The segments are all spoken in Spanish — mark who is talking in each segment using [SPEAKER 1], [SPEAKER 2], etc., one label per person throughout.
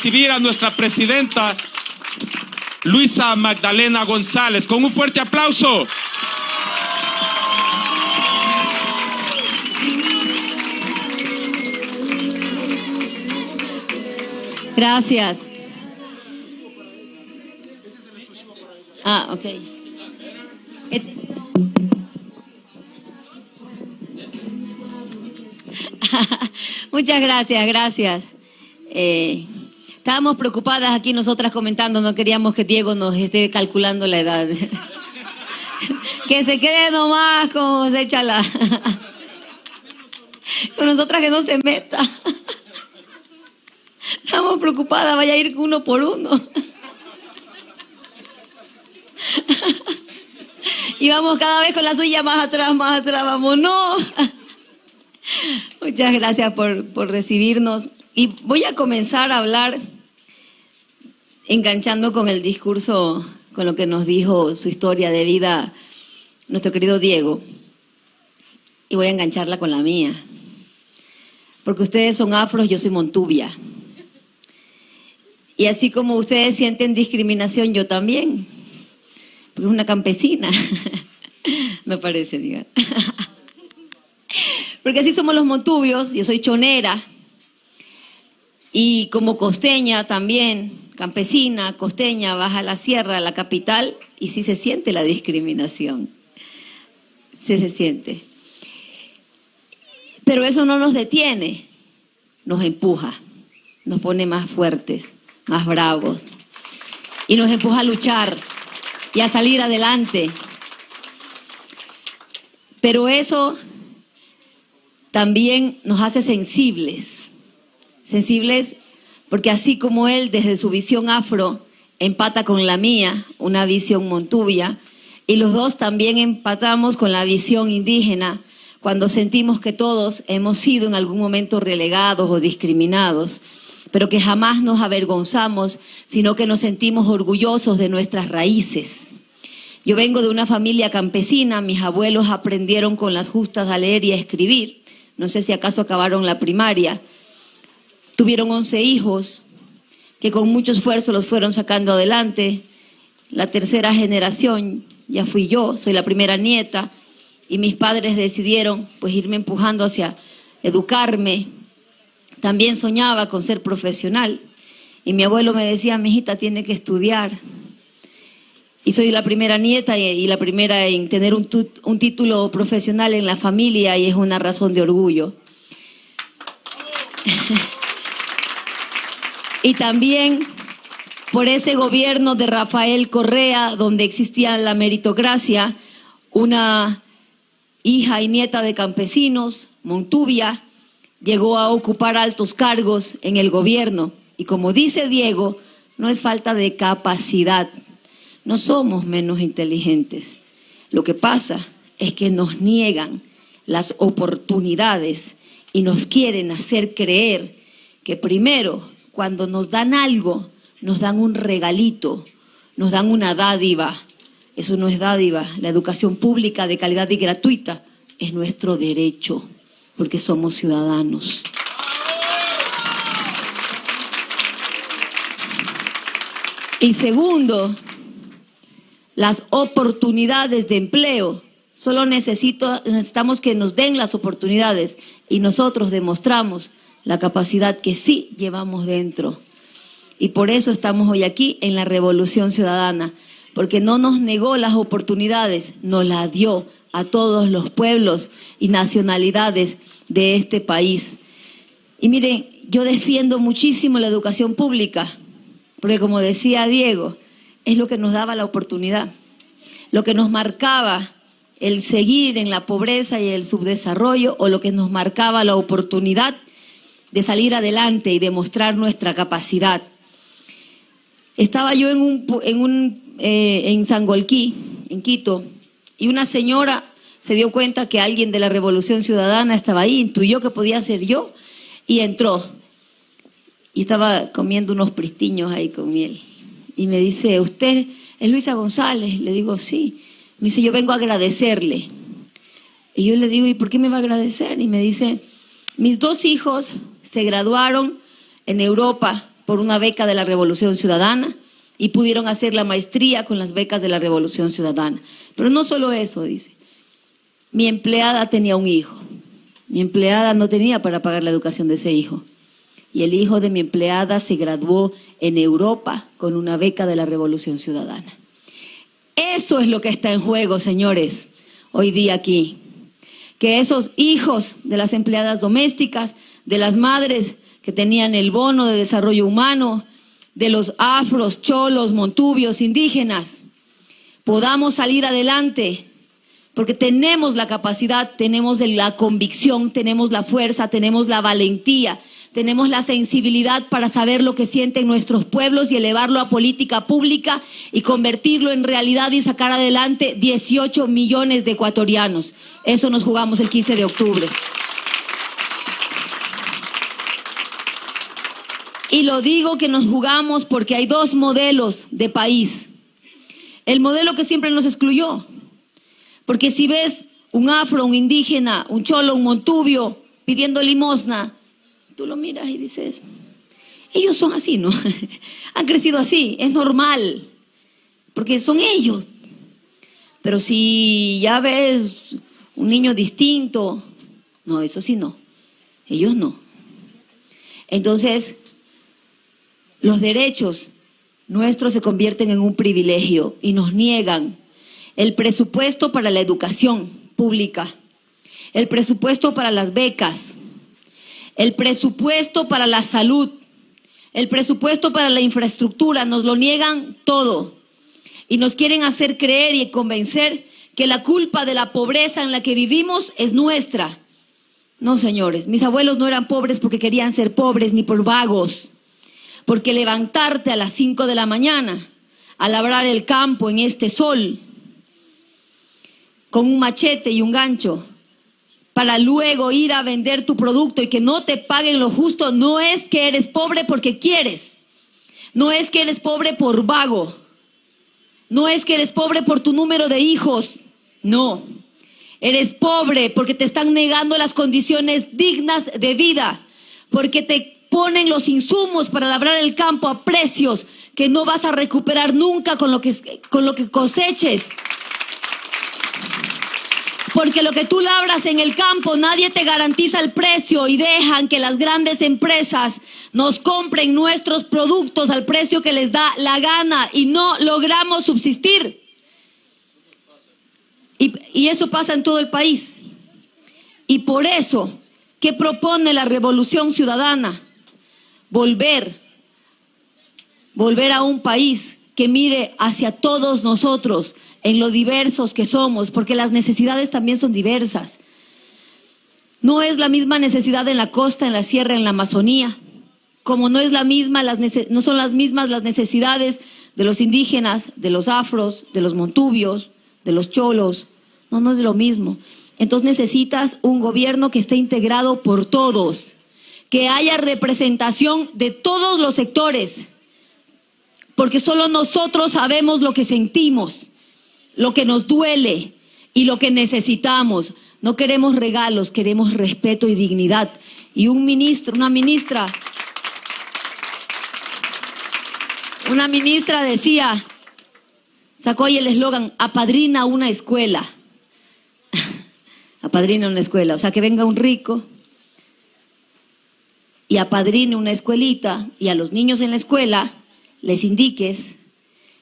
[SPEAKER 1] recibir a nuestra presidenta Luisa Magdalena González. Con un fuerte aplauso.
[SPEAKER 2] Gracias. Ok. Muchas gracias, gracias. Estábamos preocupadas aquí nosotras comentando, no queríamos que Diego nos esté calculando la edad. Que se quede nomás como se echa la... Con nosotras que no se meta. Estamos preocupadas, vaya a ir uno por uno. Y vamos cada vez con la suya más atrás, vamos, no. Muchas gracias por recibirnos. Y voy a comenzar a hablar enganchando con el discurso, con lo que nos dijo su historia de vida nuestro querido Diego. Y voy a engancharla con la mía. Porque ustedes son afros, yo soy montubia. Y así como ustedes sienten discriminación, yo también. Porque es una campesina. Me parece, digan. Porque así somos los montubios, yo soy chonera. Y como costeña también, campesina, costeña, baja la sierra, a la capital, y sí se siente la discriminación. Sí se siente. Pero eso no nos detiene, nos empuja, nos pone más fuertes, más bravos. Y nos empuja a luchar y a salir adelante. Pero eso también nos hace sensibles porque así como él desde su visión afro empata con la mía, una visión montubia, y los dos también empatamos con la visión indígena cuando sentimos que todos hemos sido en algún momento relegados o discriminados, pero que jamás nos avergonzamos, sino que nos sentimos orgullosos de nuestras raíces. Yo vengo de una familia campesina, mis abuelos aprendieron con las justas a leer y a escribir, no sé si acaso acabaron la primaria. Tuvieron 11 hijos que con mucho esfuerzo los fueron sacando adelante. La tercera generación ya fui yo, soy la primera nieta, y mis padres decidieron pues irme empujando hacia educarme. También soñaba con ser profesional y mi abuelo me decía, mijita, tiene que estudiar. Y soy la primera nieta y la primera en tener un título profesional en la familia, y es una razón de orgullo. Y también por ese gobierno de Rafael Correa, donde existía la meritocracia, una hija y nieta de campesinos, montubia, llegó a ocupar altos cargos en el gobierno. Y como dice Diego, no es falta de capacidad, no somos menos inteligentes. Lo que pasa es que nos niegan las oportunidades y nos quieren hacer creer que primero, cuando nos dan algo, nos dan un regalito, nos dan una dádiva. Eso no es dádiva. La educación pública de calidad y gratuita es nuestro derecho, porque somos ciudadanos. Y segundo, las oportunidades de empleo. Solo necesitamos que nos den las oportunidades y nosotros demostramos la capacidad que sí llevamos dentro. Y por eso estamos hoy aquí en la Revolución Ciudadana, porque no nos negó las oportunidades, nos las dio a todos los pueblos y nacionalidades de este país. Y miren, yo defiendo muchísimo la educación pública, porque como decía Diego, es lo que nos daba la oportunidad, lo que nos marcaba el seguir en la pobreza y el subdesarrollo, o lo que nos marcaba la oportunidad de salir adelante y demostrar nuestra capacidad. Estaba yo en Sangolquí, en Quito, y una señora se dio cuenta que alguien de la Revolución Ciudadana estaba ahí, intuyó que podía ser yo, y entró. Y estaba comiendo unos pristiños ahí con miel. Y me dice, ¿usted es Luisa González? Le digo, sí. Me dice, yo vengo a agradecerle. Y yo le digo, ¿y por qué me va a agradecer? Y me dice, mis 2 hijos se graduaron en Europa por una beca de la Revolución Ciudadana y pudieron hacer la maestría con las becas de la Revolución Ciudadana. Pero no solo eso, dice. Mi empleada tenía un hijo. Mi empleada no tenía para pagar la educación de ese hijo. Y el hijo de mi empleada se graduó en Europa con una beca de la Revolución Ciudadana. Eso es lo que está en juego, señores, hoy día aquí. Que esos hijos de las empleadas domésticas, de las madres que tenían el bono de desarrollo humano, de los afros, cholos, montubios, indígenas, podamos salir adelante, porque tenemos la capacidad, tenemos la convicción, tenemos la fuerza, tenemos la valentía, tenemos la sensibilidad para saber lo que sienten nuestros pueblos y elevarlo a política pública y convertirlo en realidad y sacar adelante 18 millones de ecuatorianos. Eso nos jugamos el 15 de octubre. Y lo digo que nos jugamos porque hay dos modelos de país. El modelo que siempre nos excluyó. Porque si ves un afro, un indígena, un cholo, un montubio pidiendo limosna, tú lo miras y dices, ellos son así, ¿no? Han crecido así, es normal, porque son ellos. Pero si ya ves un niño distinto, no, eso sí no, ellos no. Entonces, los derechos nuestros se convierten en un privilegio y nos niegan el presupuesto para la educación pública, el presupuesto para las becas, el presupuesto para la salud, el presupuesto para la infraestructura, nos lo niegan todo. Y nos quieren hacer creer y convencer que la culpa de la pobreza en la que vivimos es nuestra. No, señores, mis abuelos no eran pobres porque querían ser pobres ni por vagos. Porque levantarte a las 5 de la mañana a labrar el campo en este sol, con un machete y un gancho, para luego ir a vender tu producto y que no te paguen lo justo, no es que eres pobre porque quieres. No es que eres pobre por vago. No es que eres pobre por tu número de hijos. No. Eres pobre porque te están negando las condiciones dignas de vida. Porque te ponen los insumos para labrar el campo a precios que no vas a recuperar nunca con lo que coseches. Porque lo que tú labras en el campo, nadie te garantiza el precio y dejan que las grandes empresas nos compren nuestros productos al precio que les da la gana y no logramos subsistir. Y eso pasa en todo el país. Y por eso, ¿qué propone la Revolución Ciudadana? Volver a un país que mire hacia todos nosotros, en lo diversos que somos, porque las necesidades también son diversas. No es la misma necesidad en la costa, en la sierra, en la Amazonía, como no son las mismas las necesidades de los indígenas, de los afros, de los montubios, de los cholos. No es lo mismo. Entonces necesitas un gobierno que esté integrado por todos, que haya representación de todos los sectores, porque solo nosotros sabemos lo que sentimos, lo que nos duele y lo que necesitamos. No queremos regalos, queremos respeto y dignidad. Y una ministra decía, sacó ahí el eslogan, apadrina una escuela. Apadrina una escuela, o sea, que venga un rico y apadrine una escuelita y a los niños en la escuela les indiques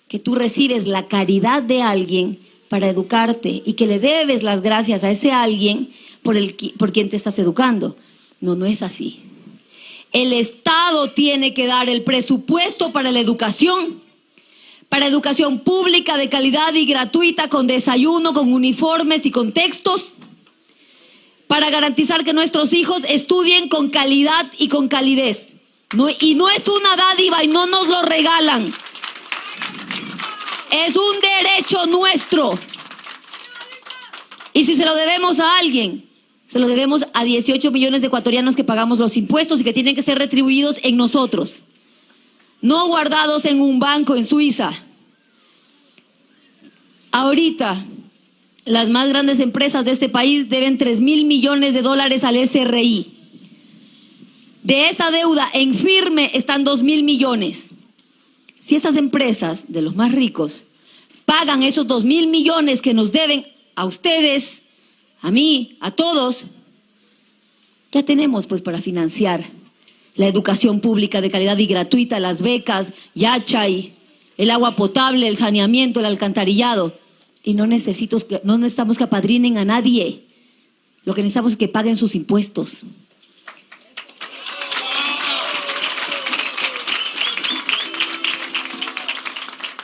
[SPEAKER 2] que tú recibes la caridad de alguien para educarte y que le debes las gracias a ese alguien por quien te estás educando. No es así. El Estado tiene que dar el presupuesto para educación pública de calidad y gratuita, con desayuno, con uniformes y con textos, para garantizar que nuestros hijos estudien con calidad y con calidez. Y no es una dádiva y no nos lo regalan. Es un derecho nuestro. Y si se lo debemos a alguien, se lo debemos a 18 millones de ecuatorianos que pagamos los impuestos y que tienen que ser retribuidos en nosotros, no guardados en un banco en Suiza. Ahorita, las más grandes empresas de este país deben $3.000 millones al SRI. De esa deuda en firme están 2.000 millones. Si esas empresas de los más ricos pagan esos 2.000 millones que nos deben a ustedes, a mí, a todos, ya tenemos pues para financiar la educación pública de calidad y gratuita, las becas, Yachay, el agua potable, el saneamiento, el alcantarillado. Y no necesitamos que apadrinen a nadie. Lo que necesitamos es que paguen sus impuestos.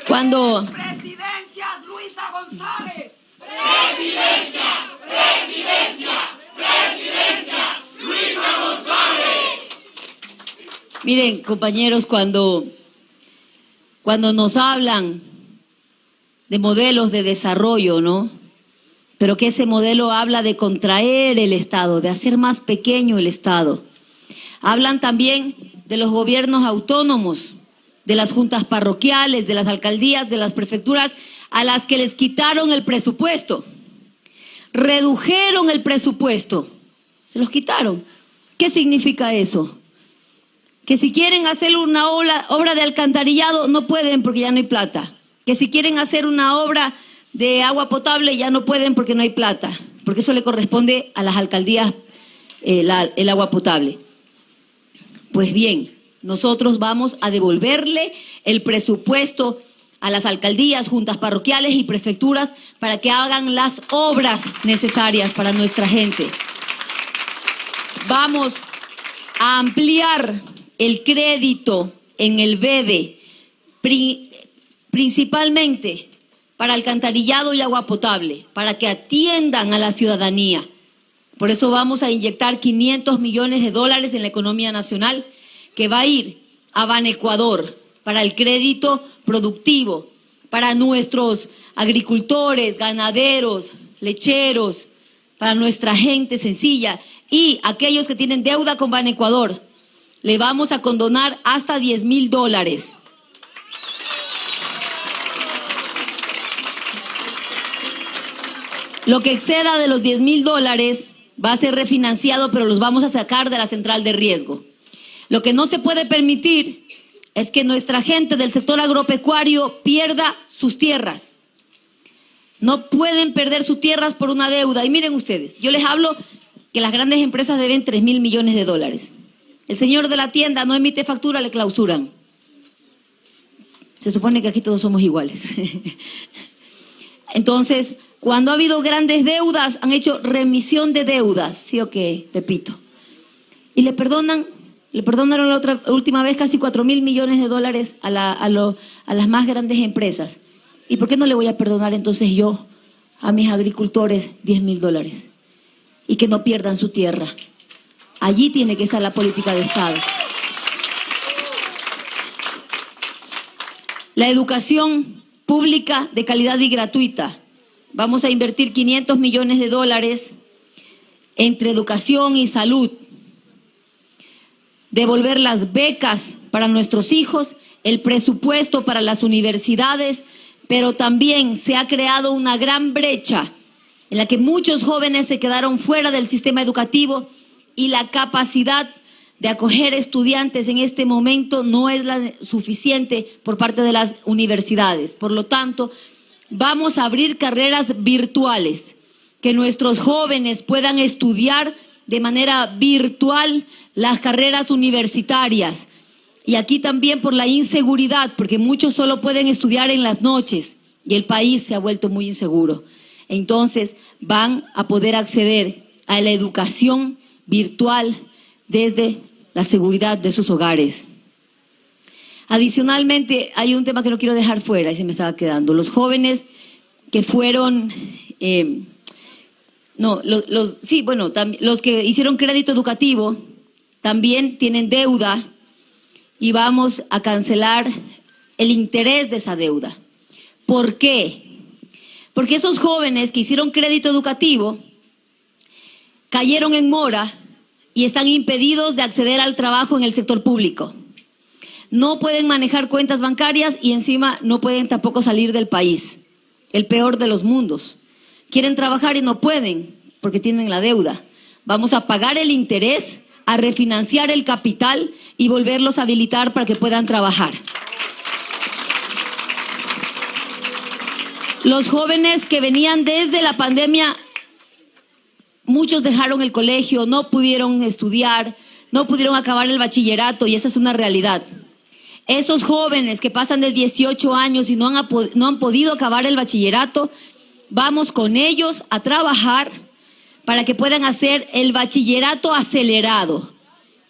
[SPEAKER 2] Cuando...
[SPEAKER 3] Presidencias, Luisa González.
[SPEAKER 4] Presidencia, presidencia, presidencia, Luisa González.
[SPEAKER 2] Miren, compañeros, cuando nos hablan de modelos de desarrollo, ¿no? Pero que ese modelo habla de contraer el Estado, de hacer más pequeño el Estado. Hablan también de los gobiernos autónomos, de las juntas parroquiales, de las alcaldías, de las prefecturas, a las que les quitaron el presupuesto. Redujeron el presupuesto. Se los quitaron. ¿Qué significa eso? Que si quieren hacer una obra de alcantarillado, no pueden porque ya no hay plata. Que si quieren hacer una obra de agua potable, ya no pueden porque no hay plata. Porque eso le corresponde a las alcaldías, el agua potable. Pues bien, nosotros vamos a devolverle el presupuesto a las alcaldías, juntas parroquiales y prefecturas para que hagan las obras necesarias para nuestra gente. Vamos a ampliar el crédito en el BEDE, principalmente para alcantarillado y agua potable, para que atiendan a la ciudadanía. Por eso vamos a inyectar $500 millones en la economía nacional, que va a ir a Banecuador para el crédito productivo, para nuestros agricultores, ganaderos, lecheros, para nuestra gente sencilla y aquellos que tienen deuda con Banecuador. Le vamos a condonar hasta $10.000. Lo que exceda de los $10.000 va a ser refinanciado, pero los vamos a sacar de la central de riesgo. Lo que no se puede permitir es que nuestra gente del sector agropecuario pierda sus tierras. No pueden perder sus tierras por una deuda. Y miren ustedes, yo les hablo que las grandes empresas deben $3.000 millones. El señor de la tienda no emite factura, le clausuran. Se supone que aquí todos somos iguales. Entonces, cuando ha habido grandes deudas, han hecho remisión de deudas, ¿sí o qué, Pepito? Y le perdonaron la última vez casi $4.000 millones a las más grandes empresas. ¿Y por qué no le voy a perdonar entonces yo a mis agricultores $10.000? Y que no pierdan su tierra. Allí tiene que estar la política de Estado. La educación pública de calidad y gratuita. Vamos a invertir $500 millones entre educación y salud. Devolver las becas para nuestros hijos, el presupuesto para las universidades, pero también se ha creado una gran brecha en la que muchos jóvenes se quedaron fuera del sistema educativo y la capacidad de acoger estudiantes en este momento no es la suficiente por parte de las universidades. Por lo tanto, vamos a abrir carreras virtuales, que nuestros jóvenes puedan estudiar de manera virtual las carreras universitarias. Y aquí también por la inseguridad, porque muchos solo pueden estudiar en las noches y el país se ha vuelto muy inseguro. Entonces van a poder acceder a la educación virtual desde la seguridad de sus hogares. Adicionalmente, hay un tema que no quiero dejar fuera y se me estaba quedando. Los jóvenes que fueron... los que hicieron crédito educativo también tienen deuda y vamos a cancelar el interés de esa deuda. ¿Por qué? Porque esos jóvenes que hicieron crédito educativo cayeron en mora y están impedidos de acceder al trabajo en el sector público. No pueden manejar cuentas bancarias y encima no pueden tampoco salir del país. El peor de los mundos. Quieren trabajar y no pueden porque tienen la deuda. Vamos a pagar el interés a refinanciar el capital y volverlos a habilitar para que puedan trabajar. Los jóvenes que venían desde la pandemia, muchos dejaron el colegio, no pudieron estudiar, no pudieron acabar el bachillerato, y esa es una realidad. Esos jóvenes que pasan de 18 años y no han podido acabar el bachillerato, vamos con ellos a trabajar para que puedan hacer el bachillerato acelerado,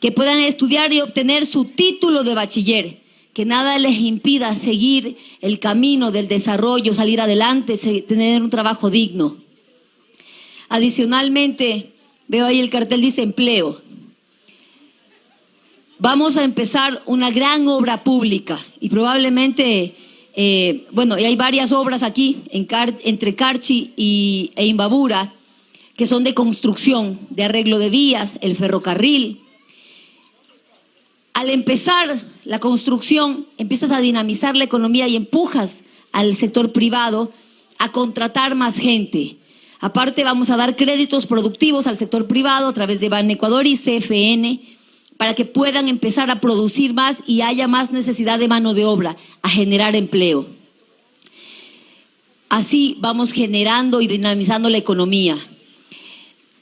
[SPEAKER 2] que puedan estudiar y obtener su título de bachiller, que nada les impida seguir el camino del desarrollo, salir adelante, tener un trabajo digno. Adicionalmente, veo ahí el cartel, dice empleo. Vamos a empezar una gran obra pública y probablemente, y hay varias obras aquí entre Carchi e Imbabura que son de construcción, de arreglo de vías, el ferrocarril. Al empezar la construcción, empiezas a dinamizar la economía y empujas al sector privado a contratar más gente. Aparte, vamos a dar créditos productivos al sector privado a través de Ban Ecuador y CFN para que puedan empezar a producir más y haya más necesidad de mano de obra, a generar empleo. Así vamos generando y dinamizando la economía.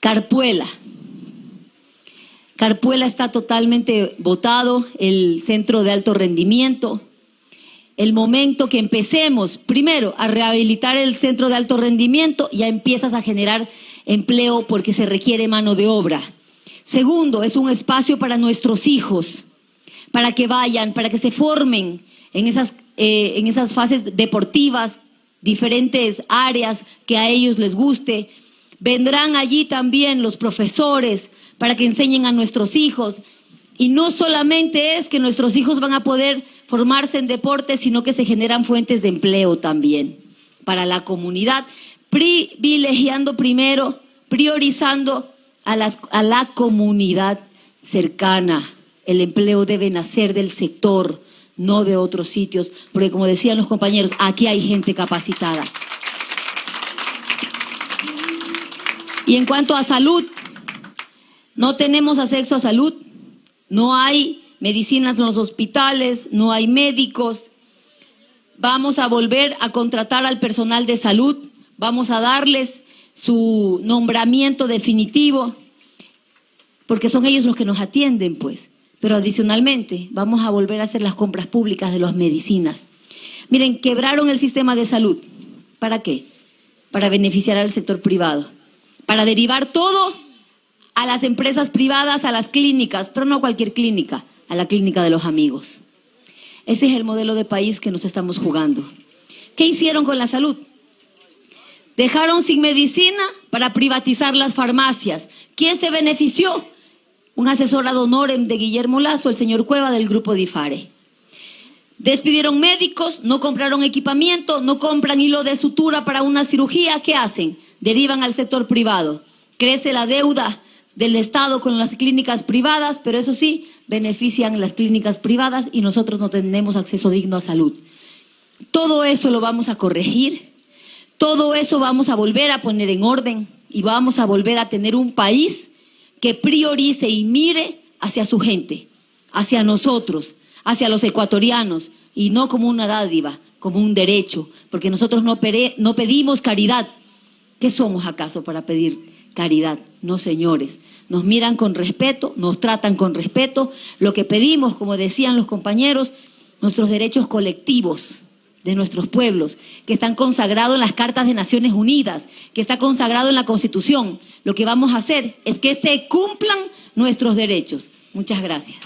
[SPEAKER 2] Carpuela. Carpuela está totalmente botado, el centro de alto rendimiento. El momento que empecemos, primero, a rehabilitar el centro de alto rendimiento, ya empiezas a generar empleo porque se requiere mano de obra. Segundo, es un espacio para nuestros hijos, para que vayan, para que se formen en esas fases deportivas, diferentes áreas que a ellos les guste. Vendrán allí también los profesores para que enseñen a nuestros hijos. Y no solamente es que nuestros hijos van a poder formarse en deportes, sino que se generan fuentes de empleo también para la comunidad, privilegiando primero, priorizando a la comunidad cercana. El empleo debe nacer del sector, no de otros sitios, porque como decían los compañeros, aquí hay gente capacitada. Y en cuanto a salud, no tenemos acceso a salud, no hay medicinas en los hospitales, no hay médicos. Vamos a volver a contratar al personal de salud, vamos a darles su nombramiento definitivo, porque son ellos los que nos atienden, pues. Pero adicionalmente vamos a volver a hacer las compras públicas de las medicinas. Miren, quebraron el sistema de salud. ¿Para qué? Para beneficiar al sector privado, para derivar todo a las empresas privadas, a las clínicas, pero no a cualquier clínica, a la clínica de los amigos. Ese es el modelo de país que nos estamos jugando. ¿Qué hicieron con la salud? Dejaron sin medicina para privatizar las farmacias. ¿Quién se benefició? Un asesor ad honorem de Guillermo Lasso, el señor Cueva del grupo DIFARE. Despidieron médicos, no compraron equipamiento, no compran hilo de sutura para una cirugía. ¿Qué hacen? Derivan al sector privado. Crece la deuda del Estado con las clínicas privadas, pero eso sí, benefician las clínicas privadas y nosotros no tenemos acceso digno a salud. Todo eso lo vamos a corregir, todo eso vamos a volver a poner en orden y vamos a volver a tener un país que priorice y mire hacia su gente, hacia nosotros, hacia los ecuatorianos, y no como una dádiva, como un derecho, porque nosotros no pedimos caridad. ¿Qué somos acaso para pedir caridad? No, señores, nos miran con respeto, nos tratan con respeto. Lo que pedimos, como decían los compañeros, nuestros derechos colectivos de nuestros pueblos, que están consagrados en las Cartas de Naciones Unidas, que está consagrado en la Constitución. Lo que vamos a hacer es que se cumplan nuestros derechos. Muchas gracias.